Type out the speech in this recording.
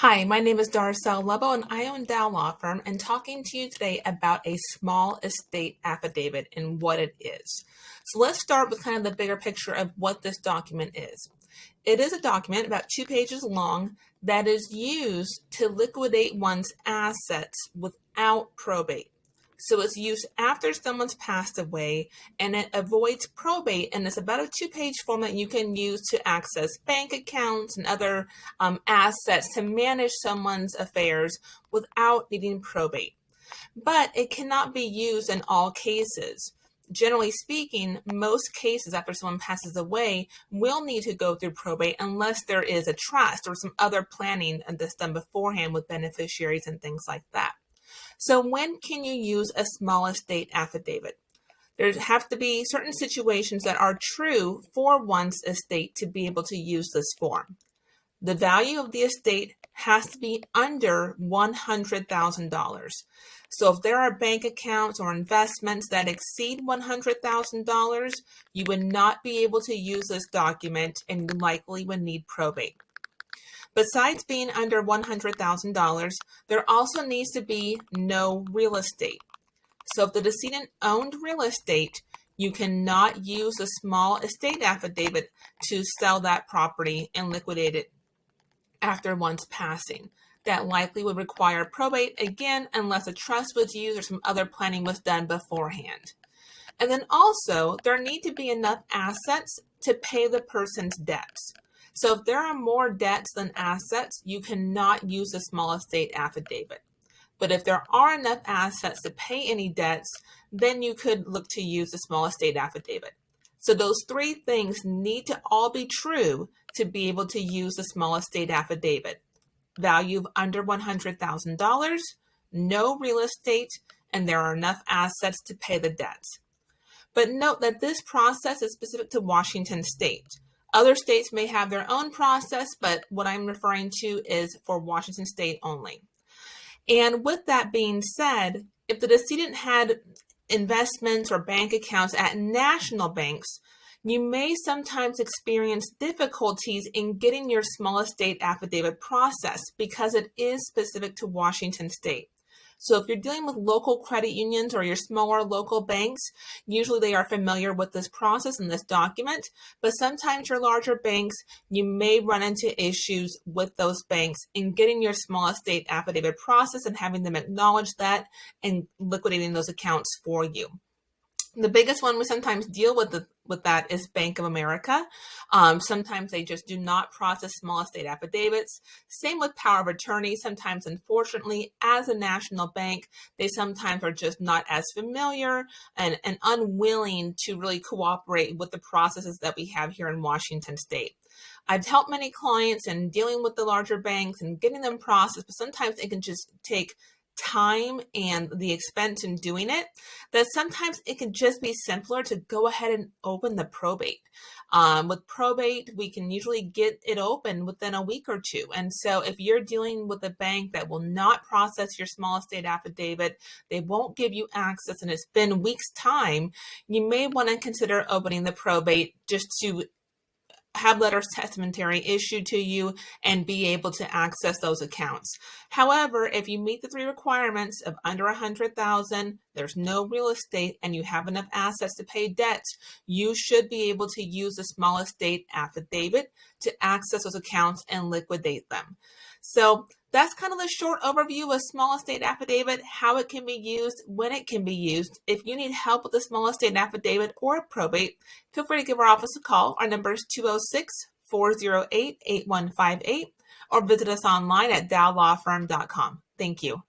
Hi, my name is Darcel Lebo, and I own Dow Law Firm, and talking to you today about a small estate affidavit and what it is. So let's start with kind of the bigger picture of what this document is. It is a document about 2 pages long that is used to liquidate one's assets without probate. So it's used after someone's passed away, and it avoids probate, and it's about a 2-page form that you can use to access bank accounts and other assets to manage someone's affairs without needing probate. But it cannot be used in all cases. Generally speaking, most cases after someone passes away will need to go through probate unless there is a trust or some other planning that's done beforehand with beneficiaries and things like that. So when can you use a small estate affidavit? There have to be certain situations that are true for one's estate to be able to use this form. The value of the estate has to be under $100,000. So if there are bank accounts or investments that exceed $100,000, you would not be able to use this document and you likely would need probate. Besides being under $100,000, there also needs to be no real estate. So if the decedent owned real estate, you cannot use a small estate affidavit to sell that property and liquidate it after one's passing. That likely would require probate again, unless a trust was used or some other planning was done beforehand. And then also, there need to be enough assets to pay the person's debts. So if there are more debts than assets, you cannot use a small estate affidavit. But if there are enough assets to pay any debts, then you could look to use a small estate affidavit. So those 3 things need to all be true to be able to use a small estate affidavit. Value of under $100,000, no real estate, and there are enough assets to pay the debts. But note that this process is specific to Washington State. Other states may have their own process, but what I'm referring to is for Washington State only. And with that being said, if the decedent had investments or bank accounts at national banks, you may sometimes experience difficulties in getting your small estate affidavit processed because it is specific to Washington State. So if you're dealing with local credit unions or your smaller local banks, usually they are familiar with this process and this document, but sometimes your larger banks, you may run into issues with those banks in getting your small estate affidavit processed and having them acknowledge that and liquidating those accounts for you. The biggest one we sometimes deal with that is Bank of America. Sometimes they just do not process small estate affidavits. Same with power of attorney. Sometimes, unfortunately, as a national bank, they sometimes are just not as familiar and unwilling to really cooperate with the processes that we have here in Washington State. I've helped many clients in dealing with the larger banks and getting them processed, but sometimes it can just take time and the expense in doing it, that sometimes it can just be simpler to go ahead and open the probate. With probate, we can usually get it open within a week or 2. And so if you're dealing with a bank that will not process your small estate affidavit, they won't give you access, and it's been weeks' time, you may want to consider opening the probate just to have letters testamentary issued to you and be able to access those accounts. However, if you meet the 3 requirements of under $100,000, there's no real estate, and you have enough assets to pay debts, you should be able to use a small estate affidavit to access those accounts and liquidate them. So that's kind of the short overview of small estate affidavit, how it can be used, when it can be used. If you need help with a small estate affidavit or probate, feel free to give our office a call. Our number is 206-408-8158, or visit us online at dowlawfirm.com. Thank you.